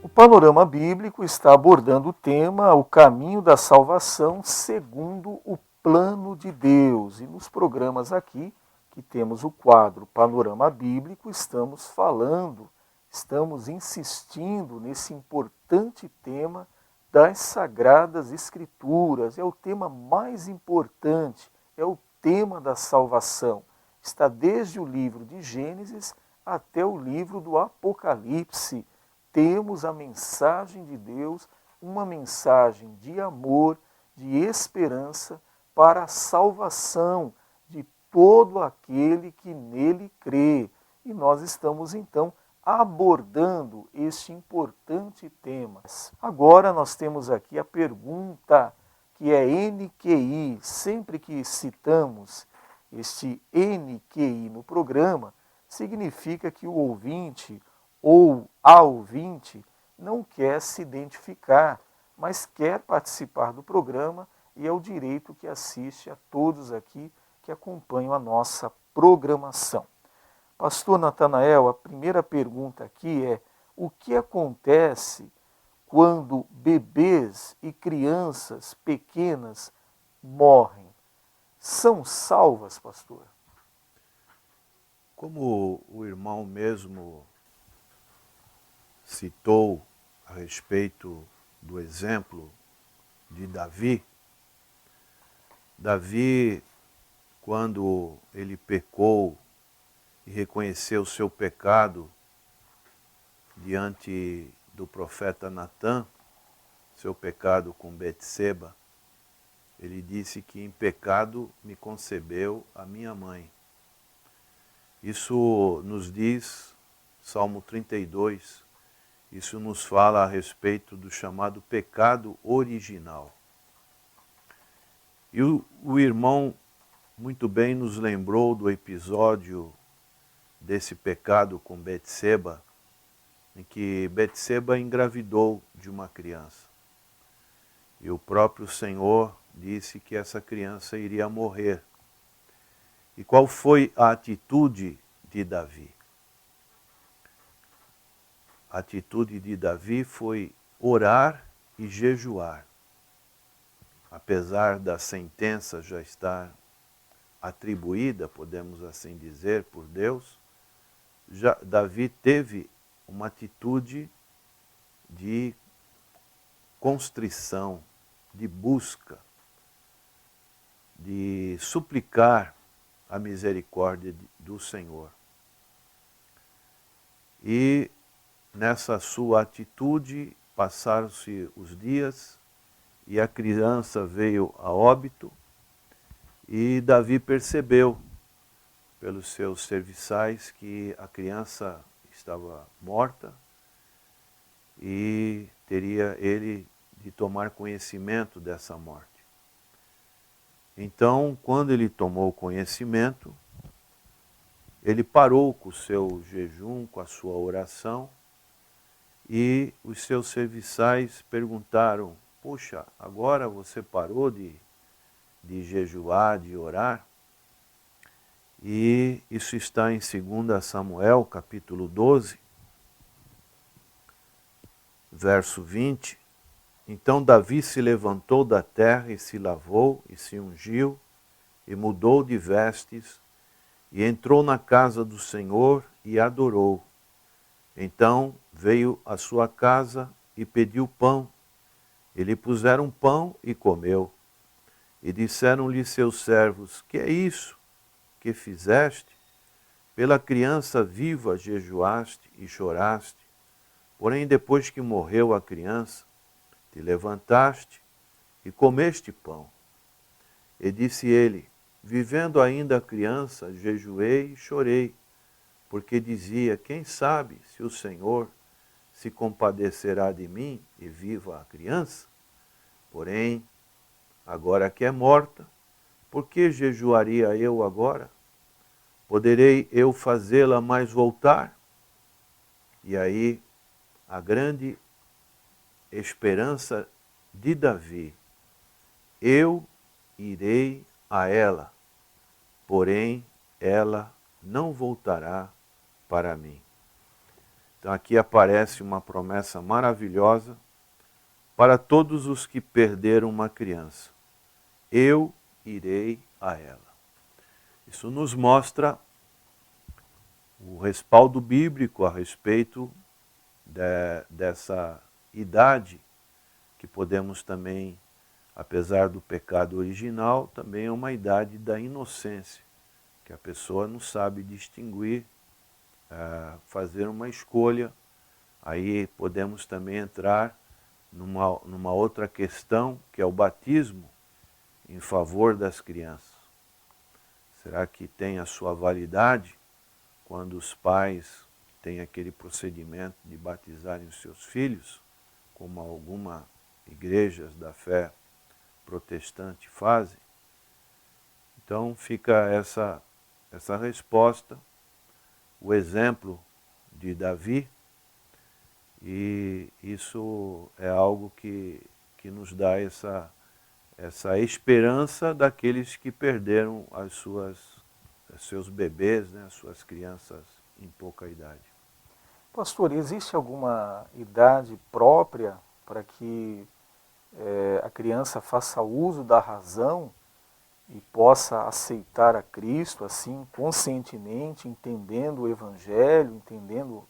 O panorama bíblico está abordando o tema o caminho da salvação segundo o plano de Deus. E nos programas aqui, que temos o quadro Panorama Bíblico, estamos falando, estamos insistindo nesse importante tema das Sagradas Escrituras. É o tema mais importante, é o tema da salvação. Está desde o livro de Gênesis até o livro do Apocalipse. Temos a mensagem de Deus, uma mensagem de amor, de esperança para a salvação de todo aquele que nele crê. E nós estamos então abordando este importante tema. Agora nós temos aqui a pergunta que é NQI. Sempre que citamos este NQI no programa, significa que o ouvinte ou a ouvinte não quer se identificar, mas quer participar do programa e é o direito que assiste a todos aqui que acompanham a nossa programação. Pastor Natanael, a primeira pergunta aqui é: o que acontece quando bebês e crianças pequenas morrem? São salvas, pastor? Como o irmão mesmo citou a respeito do exemplo de Davi, quando ele pecou e reconheceu o seu pecado diante do profeta Natã, seu pecado com Betseba, ele disse que em pecado me concebeu a minha mãe. Isso nos diz, Salmo 32, isso nos fala a respeito do chamado pecado original. E o irmão muito bem nos lembrou do episódio desse pecado com Betseba, em que Betseba engravidou de uma criança. E o próprio Senhor disse que essa criança iria morrer. E qual foi a atitude de Davi? A atitude de Davi foi orar e jejuar. Apesar da sentença já estar atribuída, podemos assim dizer, por Deus, Davi teve uma atitude de constrição, de busca, de suplicar a misericórdia do Senhor. E nessa sua atitude passaram-se os dias e a criança veio a óbito e Davi percebeu pelos seus serviçais que a criança estava morta e teria ele de tomar conhecimento dessa morte. Então, quando ele tomou conhecimento, ele parou com o seu jejum, com a sua oração, e os seus serviçais perguntaram: puxa, agora você parou de jejuar, de orar? E isso está em 2 Samuel, capítulo 12, verso 20. Então Davi se levantou da terra e se lavou e se ungiu e mudou de vestes e entrou na casa do Senhor e adorou. Então veio à sua casa e pediu pão. E lhe puseram pão e comeu. E disseram-lhe seus servos: que é isso que fizeste? Pela criança viva jejuaste e choraste. Porém, depois que morreu a criança, te levantaste e comeste pão. E disse ele: vivendo ainda a criança, jejuei e chorei, porque dizia: quem sabe se o Senhor se compadecerá de mim e viva a criança? Porém, agora que é morta, por que jejuaria eu agora? Poderei eu fazê-la mais voltar? E aí, a grande esperança de Davi: eu irei a ela, porém ela não voltará para mim. Então aqui aparece uma promessa maravilhosa para todos os que perderam uma criança. Eu irei a ela. Isso nos mostra o respaldo bíblico a respeito dessa idade, que podemos também, apesar do pecado original, também é uma idade da inocência, que a pessoa não sabe distinguir, fazer uma escolha. Aí podemos também entrar numa outra questão, que é o batismo em favor das crianças. Será que tem a sua validade quando os pais têm aquele procedimento de batizarem os seus filhos, como algumas igrejas da fé protestante fazem? Então fica essa resposta, o exemplo de Davi, e isso é algo que nos dá essa esperança daqueles que perderam seus bebês, né, as suas crianças em pouca idade. Pastor, existe alguma idade própria para que a criança faça uso da razão e possa aceitar a Cristo assim, conscientemente, entendendo o Evangelho, entendendo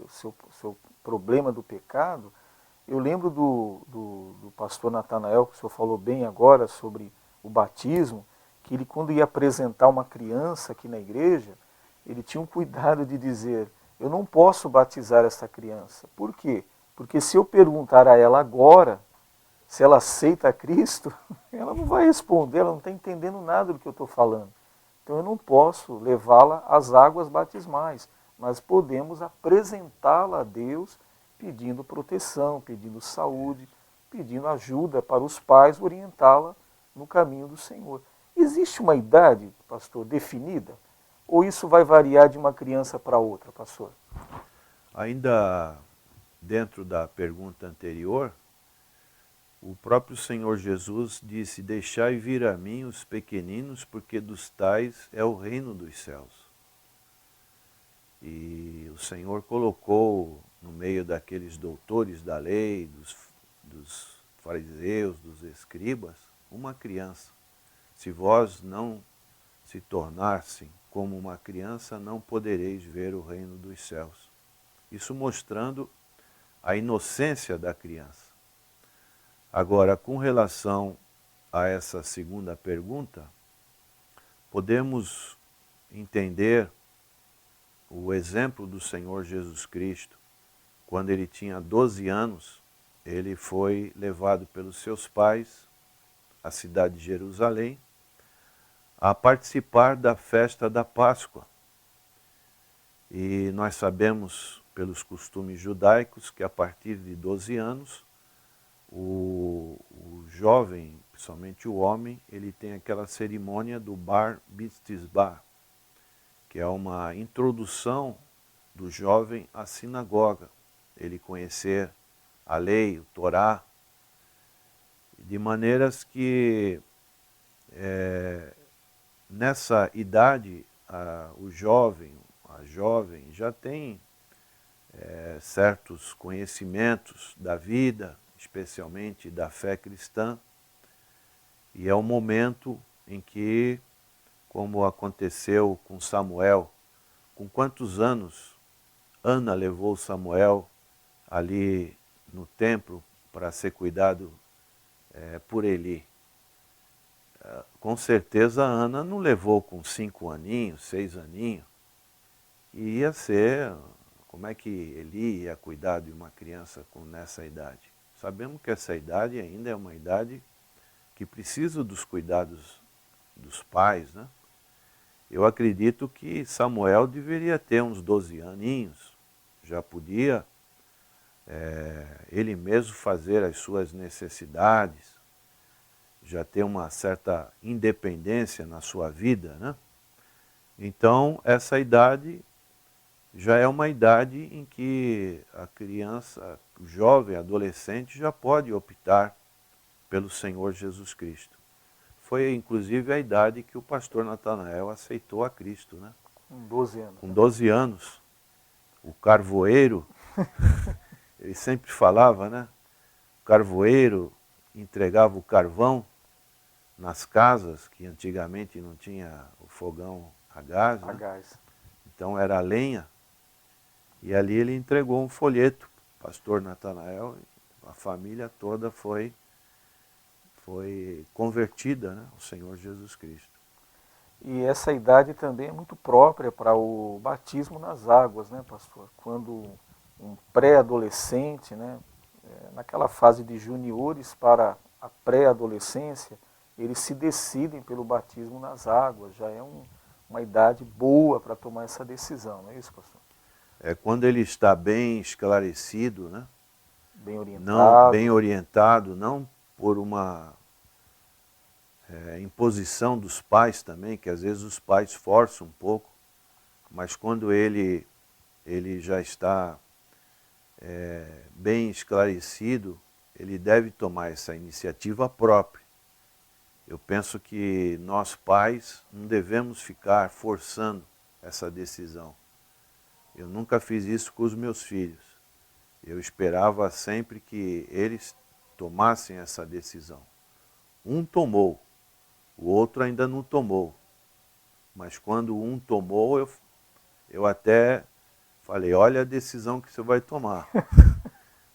seu problema do pecado? Eu lembro do pastor Natanael, que o senhor falou bem agora sobre o batismo, que ele, quando ia apresentar uma criança aqui na igreja, ele tinha um cuidado de dizer: eu não posso batizar essa criança. Por quê? Porque se eu perguntar a ela agora se ela aceita a Cristo, ela não vai responder, ela não está entendendo nada do que eu estou falando. Então eu não posso levá-la às águas batismais, mas podemos apresentá-la a Deus pedindo proteção, pedindo saúde, pedindo ajuda para os pais orientá-la no caminho do Senhor. Existe uma idade, pastor, definida? Ou isso vai variar de uma criança para outra, pastor? Ainda dentro da pergunta anterior, o próprio Senhor Jesus disse: deixai vir a mim os pequeninos, porque dos tais é o reino dos céus. E o Senhor colocou no meio daqueles doutores da lei, dos fariseus, dos escribas, uma criança. Se vós não se tornassem como uma criança, não podereis ver o reino dos céus. Isso mostrando a inocência da criança. Agora, com relação a essa segunda pergunta, podemos entender o exemplo do Senhor Jesus Cristo. Quando ele tinha 12 anos, ele foi levado pelos seus pais à cidade de Jerusalém a participar da festa da Páscoa. E nós sabemos, pelos costumes judaicos, que a partir de 12 anos, o jovem, principalmente o homem, ele tem aquela cerimônia do Bar Mitzvah, que é uma introdução do jovem à sinagoga, ele conhecer a lei, o Torá, de maneiras que nessa idade o jovem, a jovem já tem certos conhecimentos da vida, especialmente da fé cristã, e é o momento em que, como aconteceu com Samuel, com quantos anos Ana levou Samuel ali no templo para ser cuidado por Eli? Com certeza Ana não levou com 5 aninhos, 6 aninhos, e ia ser, como é que Eli ia cuidar de uma criança nessa idade? Sabemos que essa idade ainda é uma idade que precisa dos cuidados dos pais, né? Eu acredito que Samuel deveria ter uns 12 aninhos, já podia ele mesmo fazer as suas necessidades, já ter uma certa independência na sua vida, né? Então, essa idade já é uma idade em que a criança, o jovem, adolescente, já pode optar pelo Senhor Jesus Cristo. Foi, inclusive, a idade que o pastor Natanael aceitou a Cristo, né? Com 12 anos. Com 12 anos. O carvoeiro Ele sempre falava, né? O carvoeiro entregava o carvão nas casas, que antigamente não tinha o fogão a gás, A né? gás. Então era a lenha. E ali ele entregou um folheto, pastor Natanael, a família toda foi convertida, né, ao Senhor Jesus Cristo. E essa idade também é muito própria para o batismo nas águas, né, pastor? Quando um pré-adolescente, né, naquela fase de juniores para a pré-adolescência, eles se decidem pelo batismo nas águas. Já é uma idade boa para tomar essa decisão, não é isso, pastor? É quando ele está bem esclarecido, né? Bem Não bem orientado. orientado, não por uma imposição dos pais também, que às vezes os pais forçam um pouco, mas quando ele já está bem esclarecido, ele deve tomar essa iniciativa própria. Eu penso que nós pais não devemos ficar forçando essa decisão. Eu nunca fiz isso com os meus filhos. Eu esperava sempre que eles tomassem essa decisão. Um tomou, o outro ainda não tomou. Mas quando um tomou, eu até falei, olha a decisão que você vai tomar.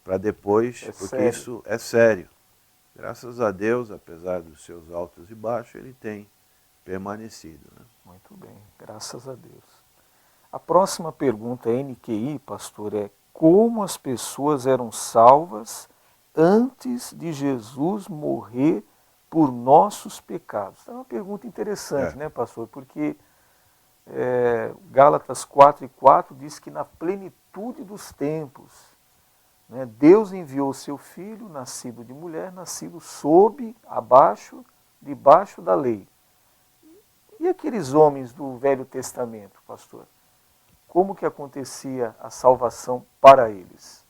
Para depois, É porque sério. isso é sério. Graças a Deus, apesar dos seus altos e baixos, ele tem permanecido, né? Muito bem, graças a Deus. A próxima pergunta NQI, pastor, é como as pessoas eram salvas antes de Jesus morrer por nossos pecados? É uma pergunta interessante, É, né, pastor? Porque Gálatas 4:4 diz que na plenitude dos tempos, né, Deus enviou o seu Filho, nascido de mulher, nascido debaixo da lei. E aqueles homens do Velho Testamento, pastor? Como que acontecia a salvação para eles?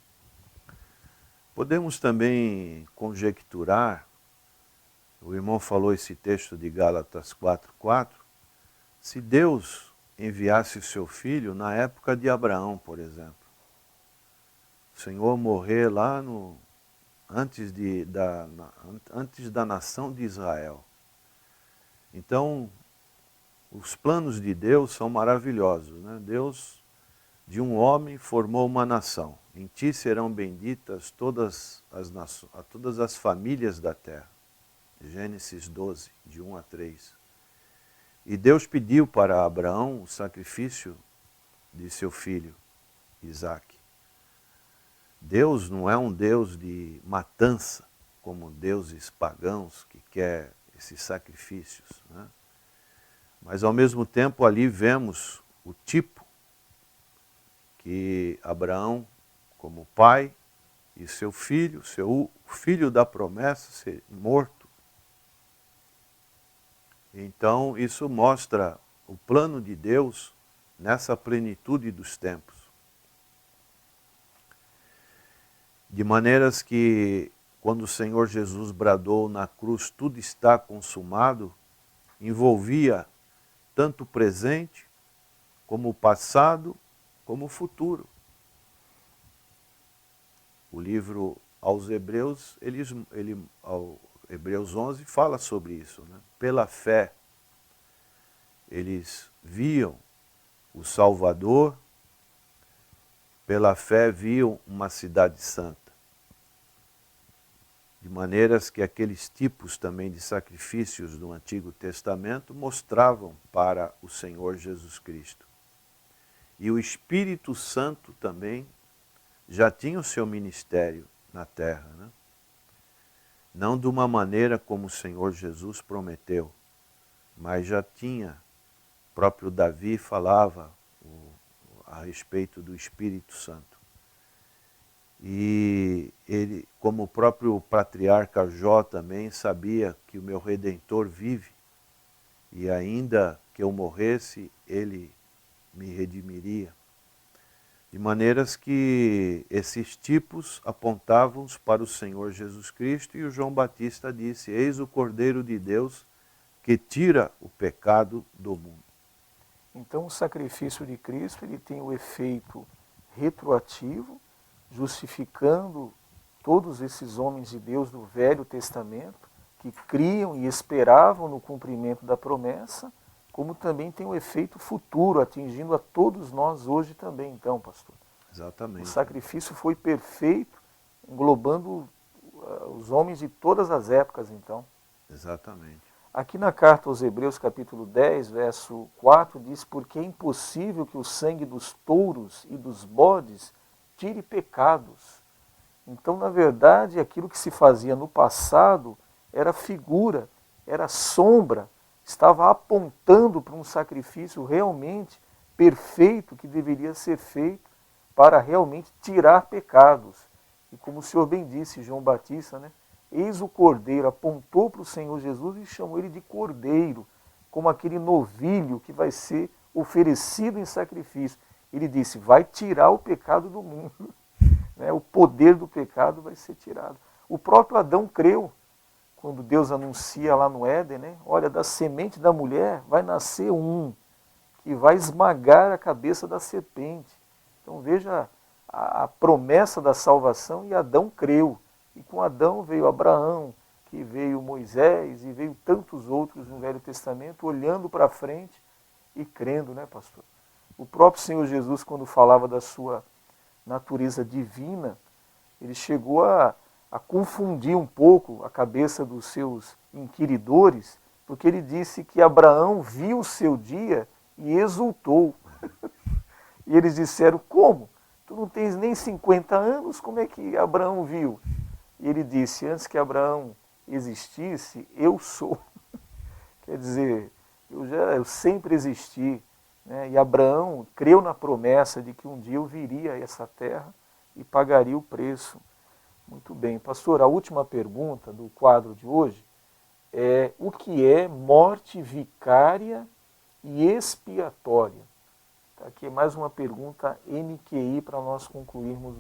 podemos também conjecturar, o irmão falou esse texto de Gálatas 4:4, se Deus enviasse o seu filho na época de Abraão, por exemplo, o Senhor morrer lá antes da nação de Israel. Então, os planos de Deus são maravilhosos, né? Deus, de um homem, formou uma nação. Em ti serão benditas todas as famílias da terra. Gênesis 12, de 1 a 3. E Deus pediu para Abraão o sacrifício de seu filho, Isaque. Deus não é um Deus de matança, como deuses pagãos que quer esses sacrifícios, né? Mas ao mesmo tempo ali vemos o tipo que Abraão, como pai, e seu filho da promessa, ser morto. Então isso mostra o plano de Deus nessa plenitude dos tempos. De maneiras que, quando o Senhor Jesus bradou na cruz, tudo está consumado, envolvia tanto o presente, como o passado, como o futuro. O livro aos Hebreus, ao Hebreus 11, fala sobre isso, né? Pela fé, eles viam o Salvador, pela fé viam uma cidade santa. De maneiras que aqueles tipos também de sacrifícios do Antigo Testamento mostravam para o Senhor Jesus Cristo. E o Espírito Santo também já tinha o seu ministério na terra, né? Não de uma maneira como o Senhor Jesus prometeu, mas já tinha. O próprio Davi falava a respeito do Espírito Santo. E ele, como o próprio patriarca Jó também, sabia que o meu Redentor vive, e ainda que eu morresse, ele me redimiria. De maneiras que esses tipos apontavam para o Senhor Jesus Cristo, e o João Batista disse, eis o Cordeiro de Deus que tira o pecado do mundo. Então o sacrifício de Cristo ele tem o efeito retroativo, justificando todos esses homens de Deus do Velho Testamento, que criam e esperavam no cumprimento da promessa, como também tem um efeito futuro, atingindo a todos nós hoje também, então, pastor. Exatamente. O sacrifício foi perfeito, englobando os homens de todas as épocas, então. Exatamente. Aqui na carta aos Hebreus, capítulo 10, verso 4, diz: porque é impossível que o sangue dos touros e dos bodes tire pecados. Então, na verdade, aquilo que se fazia no passado era figura, era sombra, estava apontando para um sacrifício realmente perfeito que deveria ser feito para realmente tirar pecados. E como o Senhor bem disse, João Batista, né? Eis o Cordeiro, apontou para o Senhor Jesus e chamou ele de Cordeiro, como aquele novilho que vai ser oferecido em sacrifício. Ele disse, vai tirar o pecado do mundo. O poder do pecado vai ser tirado. O próprio Adão creu, quando Deus anuncia lá no Éden, né? Olha, da semente da mulher vai nascer um, que vai esmagar a cabeça da serpente. Então veja a promessa da salvação, e Adão creu. E com Adão veio Abraão, que veio Moisés, e veio tantos outros no Velho Testamento, olhando para frente e crendo, né, pastor? O próprio Senhor Jesus, quando falava da sua natureza divina, ele chegou a confundir um pouco a cabeça dos seus inquiridores, porque ele disse que Abraão viu o seu dia e exultou. E eles disseram, como? Tu não tens nem 50 anos, como é que Abraão viu? E ele disse, antes que Abraão existisse, eu sou. Quer dizer, eu sempre existi. Né? E Abraão creu na promessa de que um dia eu viria a essa terra e pagaria o preço. Muito bem. Pastor, a última pergunta do quadro de hoje é: o que é morte vicária e expiatória? Aqui é mais uma pergunta NQI para nós concluirmos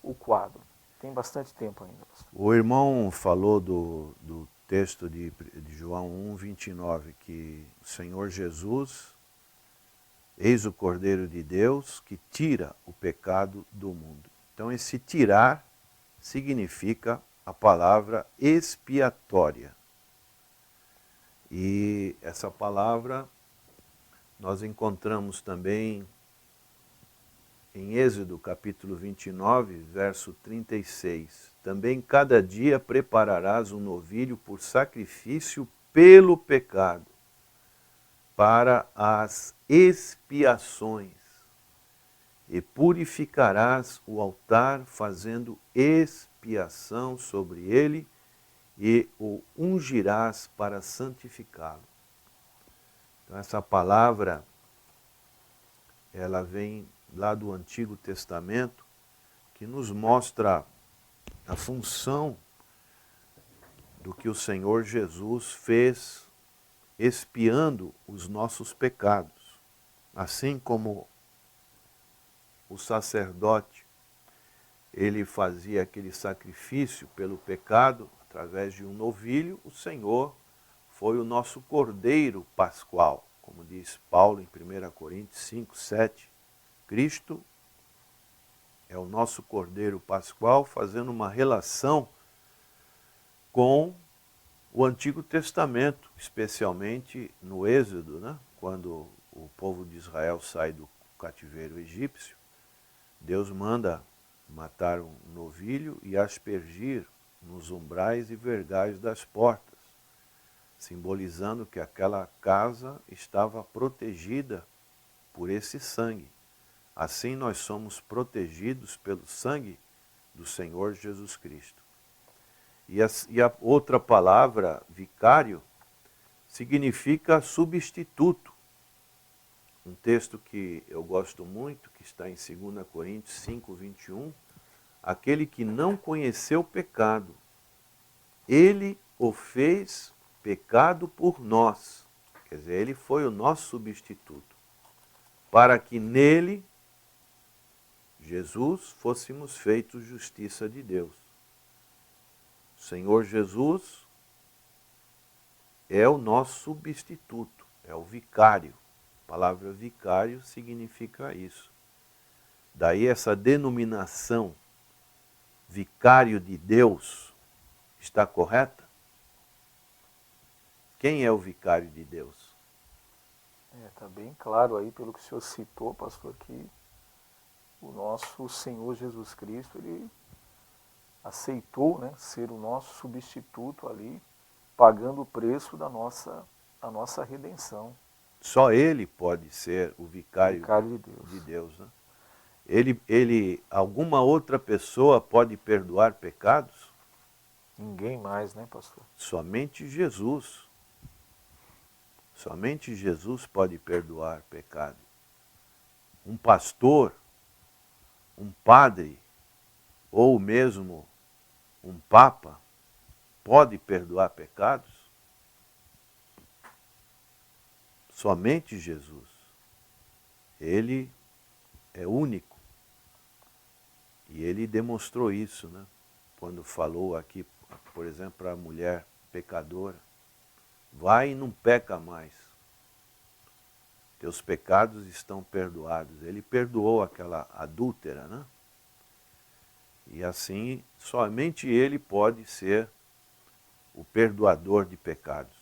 o quadro. Tem bastante tempo ainda, pastor. O irmão falou do texto de João 1:29, que o Senhor Jesus, eis o Cordeiro de Deus, que tira o pecado do mundo. Então esse tirar significa a palavra expiatória. E essa palavra nós encontramos também em Êxodo capítulo 29, verso 36. Também cada dia prepararás um novilho por sacrifício pelo pecado, para as expiações, e purificarás o altar, fazendo expiação sobre ele, e o ungirás para santificá-lo. Então essa palavra, ela vem lá do Antigo Testamento, que nos mostra a função do que o Senhor Jesus fez expiando os nossos pecados. Assim como o sacerdote, ele fazia aquele sacrifício pelo pecado através de um novilho, o Senhor foi o nosso Cordeiro Pascual, como diz Paulo em 1 Coríntios 5, 7. Cristo é o nosso Cordeiro Pascual, fazendo uma relação com o Antigo Testamento, especialmente no Êxodo, né? Quando o povo de Israel sai do cativeiro egípcio, Deus manda matar um novilho e aspergir nos umbrais e vergais das portas, simbolizando que aquela casa estava protegida por esse sangue. Assim nós somos protegidos pelo sangue do Senhor Jesus Cristo. E a outra palavra, vicário, significa substituto. Um texto que eu gosto muito, que está em 2 Coríntios 5, 21, aquele que não conheceu pecado, ele o fez pecado por nós. Quer dizer, ele foi o nosso substituto, para que nele, Jesus, fôssemos feitos justiça de Deus. O Senhor Jesus é o nosso substituto, é o vicário. A palavra vicário significa isso. Daí essa denominação vicário de Deus está correta? Quem é o vicário de Deus? Está bem claro aí, pelo que o senhor citou, pastor, que o nosso Senhor Jesus Cristo, ele aceitou, né, ser o nosso substituto ali, pagando o preço da nossa redenção. Só ele pode ser o vicário Vicário de Deus. de Deus, né? Alguma outra pessoa pode perdoar pecados? Ninguém mais, né, pastor? Somente Jesus. Somente Jesus pode perdoar pecado. Um pastor, um padre, ou mesmo um papa, pode perdoar pecados? Somente Jesus. Ele é único. E ele demonstrou isso, né? Quando falou aqui, por exemplo, para a mulher pecadora: vai e não peca mais. Teus pecados estão perdoados. Ele perdoou aquela adúltera, né? E assim, somente ele pode ser o perdoador de pecados.